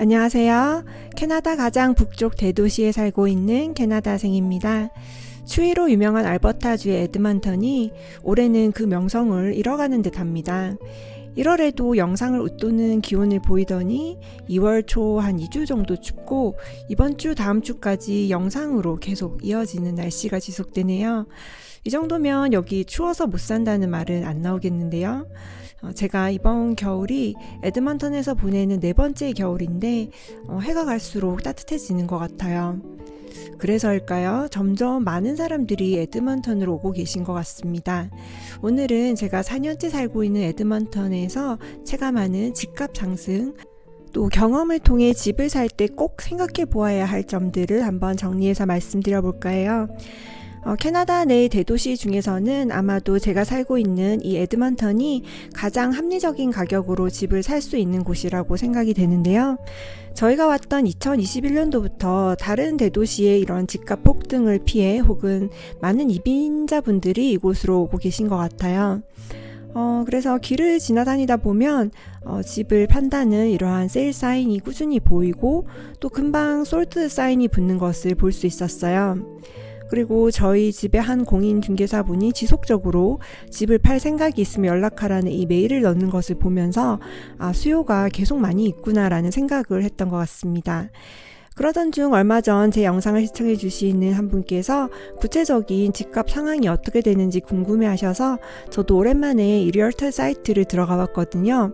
안녕하세요. 캐나다 가장 북쪽 대도시에 살고 있는 캐나다생입니다. 추위로 유명한 알버타주의 에드먼턴이 올해는 그 명성을 잃어가는 듯합니다. 1월에도 영상을 웃도는 기온을 보이더니 2월 초 한 2주 정도 춥고 이번 주 다음 주까지 영상으로 계속 이어지는 날씨가 지속되네요. 이 정도면 여기 추워서 못 산다는 말은 안 나오겠는데요. 제가 이번 겨울이 에드먼턴에서 보내는 4번째 겨울인데 해가 갈수록 따뜻해지는 것 같아요. 그래서일까요? 점점 많은 사람들이 에드먼턴으로 오고 계신 것 같습니다. 오늘은 제가 4년째 살고 있는 에드먼턴에서 체감하는 집값 상승, 또 경험을 통해 집을 살 때 꼭 생각해 보아야 할 점들을 한번 정리해서 말씀드려 볼까요? 캐나다 내 대도시 중에서는 아마도 제가 살고 있는 이 에드먼턴이 가장 합리적인 가격으로 집을 살 수 있는 곳이라고 생각이 되는데요. 저희가 왔던 2021년도부터 다른 대도시의 이런 집값 폭등을 피해 혹은 많은 이민자분들이 이곳으로 오고 계신 것 같아요. 그래서 길을 지나다니다 보면 집을 판다는 이러한 세일 사인이 꾸준히 보이고 또 금방 솔드 사인이 붙는 것을 볼 수 있었어요. 그리고 저희 집의 한 공인중개사분이 지속적으로 집을 팔 생각이 있으면 연락하라는 이 메일을 넣는 것을 보면서 수요가 계속 많이 있구나라는 생각을 했던 것 같습니다. 그러던 중 얼마 전 제 영상을 시청해 주시는 한 분께서 구체적인 집값 상황이 어떻게 되는지 궁금해 하셔서 저도 오랜만에 이 리얼터 사이트를 들어가 봤거든요.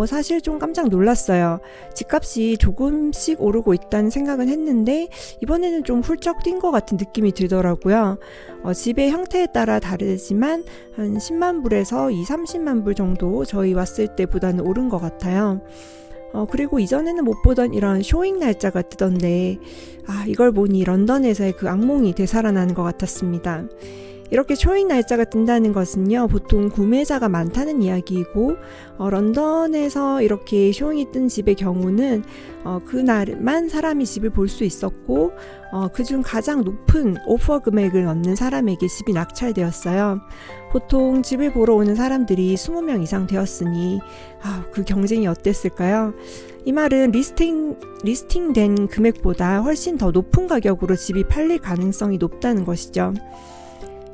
사실 좀 깜짝 놀랐어요. 집값이 조금씩 오르고 있다는 생각은 했는데 이번에는 좀 훌쩍 뛴 것 같은 느낌이 들더라고요. 집의 형태에 따라 다르지만 한 10만 불에서 30만 불 정도 저희 왔을 때보다는 오른 것 같아요. 그리고 이전에는 못 보던 이런 쇼잉 날짜가 뜨던데 이걸 보니 런던에서의 그 악몽이 되살아나는 것 같았습니다. 이렇게 쇼잉 날짜가 뜬다는 것은요, 보통 구매자가 많다는 이야기이고 런던에서 이렇게 쇼잉이 뜬 집의 경우는 그날만 사람이 집을 볼 수 있었고 그중 가장 높은 오퍼 금액을 넣는 사람에게 집이 낙찰되었어요. 보통 집을 보러 오는 사람들이 20명 이상 되었으니 그 경쟁이 어땠을까요? 이 말은 리스팅된 금액보다 훨씬 더 높은 가격으로 집이 팔릴 가능성이 높다는 것이죠.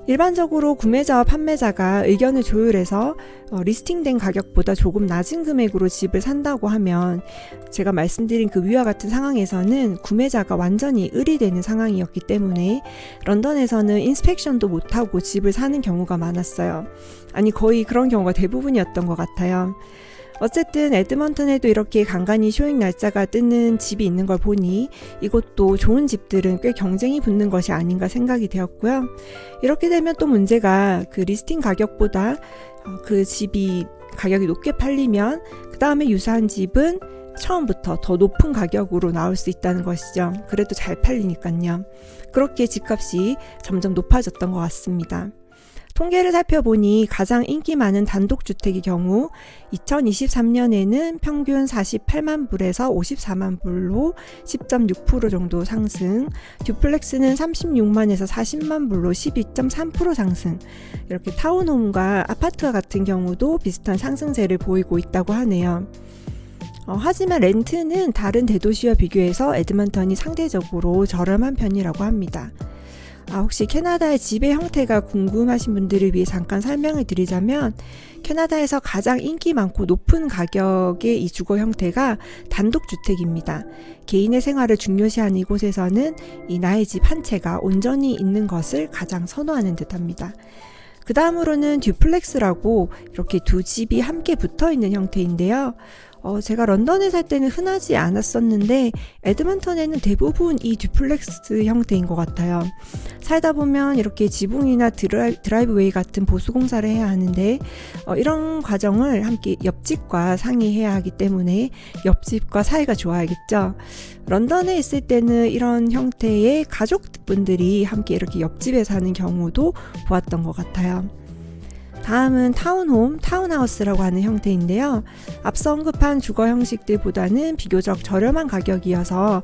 일반적으로 구매자와 판매자가 의견을 조율해서 리스팅된 가격보다 조금 낮은 금액으로 집을 산다고 하면 제가 말씀드린 그 위와 같은 상황에서는 구매자가 완전히 의리되는 상황이었기 때문에 런던에서는 인스펙션도 못하고 집을 사는 경우가 많았어요. 거의 그런 경우가 대부분이었던 것 같아요. 어쨌든 에드먼턴에도 이렇게 간간히 쇼잉 날짜가 뜨는 집이 있는 걸 보니 이곳도 좋은 집들은 꽤 경쟁이 붙는 것이 아닌가 생각이 되었고요. 이렇게 되면 또 문제가 그 리스팅 가격보다 그 집이 가격이 높게 팔리면 그 다음에 유사한 집은 처음부터 더 높은 가격으로 나올 수 있다는 것이죠. 그래도 잘 팔리니까요. 그렇게 집값이 점점 높아졌던 것 같습니다. 통계를 살펴보니 가장 인기 많은 단독주택의 경우 2023년에는 평균 48만 불에서 54만 불로 10.6% 정도 상승, 듀플렉스는 36만에서 40만 불로 12.3% 상승, 이렇게 타운홈과 아파트와 같은 경우도 비슷한 상승세를 보이고 있다고 하네요. 하지만 렌트는 다른 대도시와 비교해서 에드먼턴이 상대적으로 저렴한 편이라고 합니다. 혹시 캐나다의 집의 형태가 궁금하신 분들을 위해 잠깐 설명을 드리자면 캐나다에서 가장 인기 많고 높은 가격의 이 주거 형태가 단독주택입니다. 개인의 생활을 중요시하는 이곳에서는 이 나의 집 한 채가 온전히 있는 것을 가장 선호하는 듯합니다. 그 다음으로는 듀플렉스라고 이렇게 두 집이 함께 붙어 있는 형태인데요. 제가 런던에 살 때는 흔하지 않았었는데 에드먼턴에는 대부분 이 듀플렉스 형태인 것 같아요. 살다 보면 이렇게 지붕이나 드라이브웨이 같은 보수공사를 해야 하는데 이런 과정을 함께 옆집과 상의해야 하기 때문에 옆집과 사이가 좋아야겠죠. 런던에 있을 때는 이런 형태의 가족분들이 함께 이렇게 옆집에 사는 경우도 보았던 것 같아요. 다음은 타운홈, 타운하우스라고 하는 형태인데요. 앞서 언급한 주거 형식들보다는 비교적 저렴한 가격이어서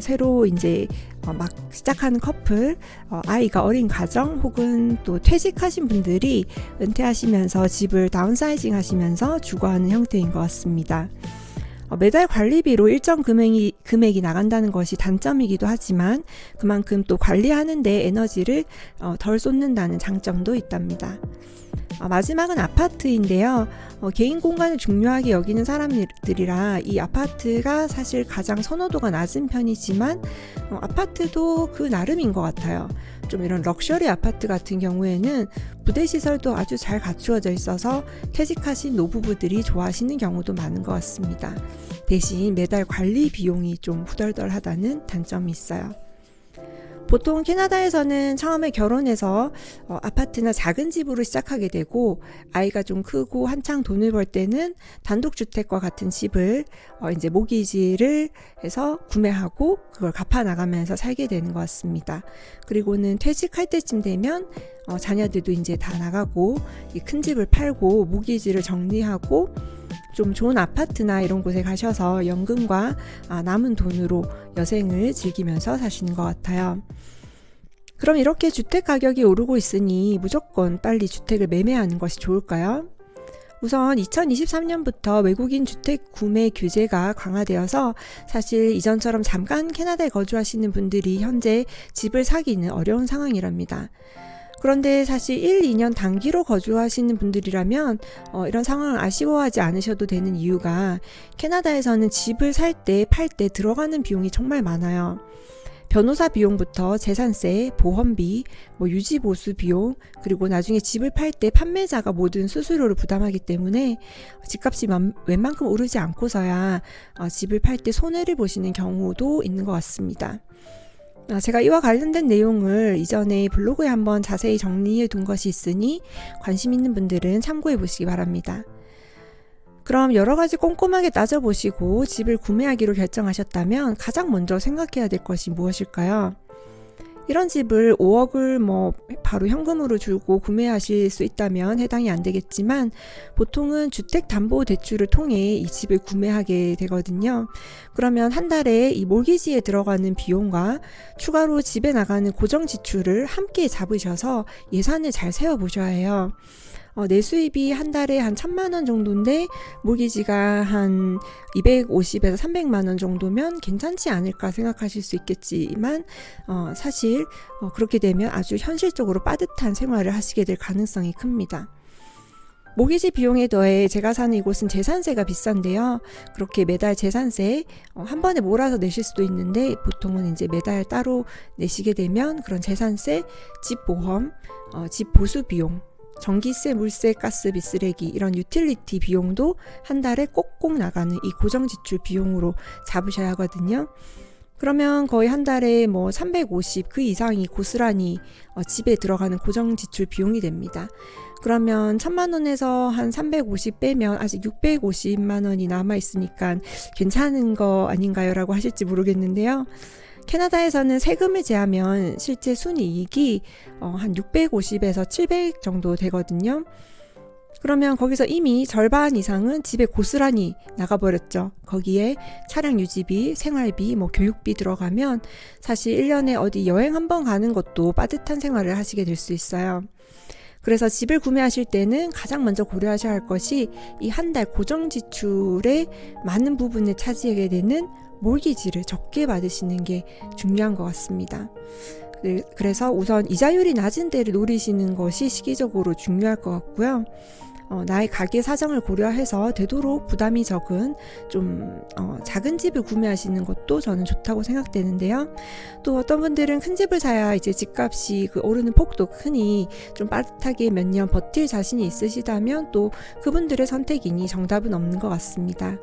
새로 이제 막 시작하는 커플, 아이가 어린 가정 혹은 또 퇴직하신 분들이 은퇴하시면서 집을 다운사이징 하시면서 주거하는 형태인 것 같습니다. 매달 관리비로 일정 금액이 나간다는 것이 단점이기도 하지만 그만큼 또 관리하는 데 에너지를 덜 쏟는다는 장점도 있답니다. 마지막은 아파트인데요. 개인 공간을 중요하게 여기는 사람들이라 이 아파트가 사실 가장 선호도가 낮은 편이지만 아파트도 그 나름인 것 같아요. 좀 이런 럭셔리 아파트 같은 경우에는 부대 시설도 아주 잘 갖추어져 있어서 퇴직하신 노부부들이 좋아하시는 경우도 많은 것 같습니다. 대신 매달 관리 비용이 좀 후덜덜하다는 단점이 있어요. 보통 캐나다에서는 처음에 결혼해서 아파트나 작은 집으로 시작하게 되고 아이가 좀 크고 한창 돈을 벌 때는 단독주택과 같은 집을 이제 모기지를 해서 구매하고 그걸 갚아 나가면서 살게 되는 것 같습니다. 그리고는 퇴직할 때쯤 되면 자녀들도 이제 다 나가고 이 큰 집을 팔고 모기지를 정리하고 좀 좋은 아파트나 이런 곳에 가셔서 연금과 남은 돈으로 여생을 즐기면서 사시는 것 같아요. 그럼 이렇게 주택 가격이 오르고 있으니 무조건 빨리 주택을 매매하는 것이 좋을까요? 우선 2023년부터 외국인 주택 구매 규제가 강화되어서 사실 이전처럼 잠깐 캐나다에 거주하시는 분들이 현재 집을 사기는 어려운 상황이랍니다. 그런데 사실 1, 2년 단기로 거주하시는 분들이라면 이런 상황을 아쉬워하지 않으셔도 되는 이유가 캐나다에서는 집을 살 때, 팔 때 들어가는 비용이 정말 많아요. 변호사 비용부터 재산세, 보험비, 유지보수 비용, 그리고 나중에 집을 팔 때 판매자가 모든 수수료를 부담하기 때문에 집값이 웬만큼 오르지 않고서야 집을 팔 때 손해를 보시는 경우도 있는 것 같습니다. 제가 이와 관련된 내용을 이전에 블로그에 한번 자세히 정리해 둔 것이 있으니 관심 있는 분들은 참고해 보시기 바랍니다. 그럼 여러 가지 꼼꼼하게 따져보시고 집을 구매하기로 결정하셨다면 가장 먼저 생각해야 될 것이 무엇일까요? 이런 집을 5억을 바로 현금으로 주고 구매하실 수 있다면 해당이 안 되겠지만 보통은 주택담보대출을 통해 이 집을 구매하게 되거든요. 그러면 한 달에 이 몰기지에 들어가는 비용과 추가로 집에 나가는 고정 지출을 함께 잡으셔서 예산을 잘 세워보셔야 해요. 내 수입이 한 달에 한 1,000만 원 정도인데 모기지가 한 250에서 300만 원 정도면 괜찮지 않을까 생각하실 수 있겠지만 사실 그렇게 되면 아주 현실적으로 빠듯한 생활을 하시게 될 가능성이 큽니다. 모기지 비용에 더해 제가 사는 이곳은 재산세가 비싼데요. 그렇게 매달 재산세 한 번에 몰아서 내실 수도 있는데 보통은 이제 매달 따로 내시게 되면 그런 재산세, 집 보험, 집 보수 비용, 전기세, 물세, 가스비, 쓰레기 이런 유틸리티 비용도 한 달에 꼭꼭 나가는 이 고정지출 비용으로 잡으셔야 하거든요. 그러면 거의 한 달에 350 그 이상이 고스란히 집에 들어가는 고정지출 비용이 됩니다. 그러면 1,000만 원에서 한 350 빼면 아직 650만 원이 남아있으니까 괜찮은 거 아닌가요? 라고 하실지 모르겠는데요. 캐나다에서는 세금을 제하면 실제 순이익이 한 650에서 700 정도 되거든요. 그러면 거기서 이미 절반 이상은 집에 고스란히 나가버렸죠. 거기에 차량 유지비, 생활비, 교육비 들어가면 사실 1년에 어디 여행 한번 가는 것도 빠듯한 생활을 하시게 될 수 있어요. 그래서 집을 구매하실 때는 가장 먼저 고려하셔야 할 것이 이 한 달 고정 지출의 많은 부분을 차지하게 되는 몰기지를 적게 받으시는 게 중요한 것 같습니다. 그래서 우선 이자율이 낮은 데를 노리시는 것이 시기적으로 중요할 것 같고요. 나의 가계 사정을 고려해서 되도록 부담이 적은 좀 작은 집을 구매하시는 것도 저는 좋다고 생각되는데요. 또 어떤 분들은 큰 집을 사야 이제 집값이 오르는 폭도 크니 좀 빠듯하게 몇 년 버틸 자신이 있으시다면 또 그분들의 선택이니 정답은 없는 것 같습니다.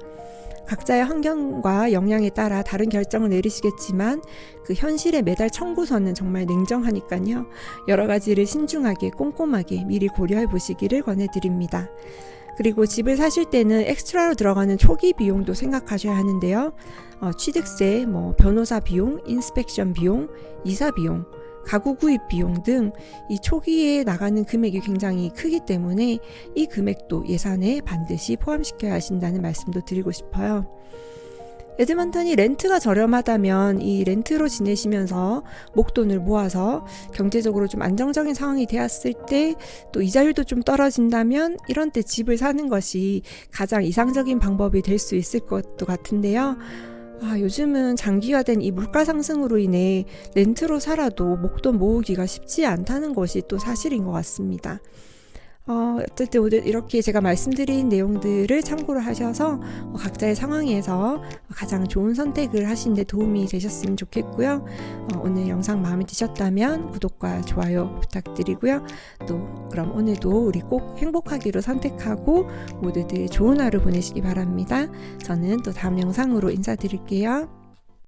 각자의 환경과 역량에 따라 다른 결정을 내리시겠지만 그 현실의 매달 청구서는 정말 냉정하니까요. 여러 가지를 신중하게 꼼꼼하게 미리 고려해 보시기를 권해드립니다. 그리고 집을 사실 때는 엑스트라로 들어가는 초기 비용도 생각하셔야 하는데요. 취득세, 변호사 비용, 인스펙션 비용, 이사 비용, 가구 구입 비용 등 이 초기에 나가는 금액이 굉장히 크기 때문에 이 금액도 예산에 반드시 포함시켜야 하신다는 말씀도 드리고 싶어요. 에드먼턴이 렌트가 저렴하다면 이 렌트로 지내시면서 목돈을 모아서 경제적으로 좀 안정적인 상황이 되었을 때 또 이자율도 좀 떨어진다면 이런 때 집을 사는 것이 가장 이상적인 방법이 될 수 있을 것도 같은데요. 요즘은 장기화된 이 물가 상승으로 인해 렌트로 살아도 목돈 모으기가 쉽지 않다는 것이 또 사실인 것 같습니다. 어쨌든 오늘 이렇게 제가 말씀드린 내용들을 참고를 하셔서 각자의 상황에서 가장 좋은 선택을 하시는 데 도움이 되셨으면 좋겠고요. 오늘 영상 마음에 드셨다면 구독과 좋아요 부탁드리고요. 또 그럼 오늘도 우리 꼭 행복하기로 선택하고 모두들 좋은 하루 보내시기 바랍니다. 저는 또 다음 영상으로 인사드릴게요.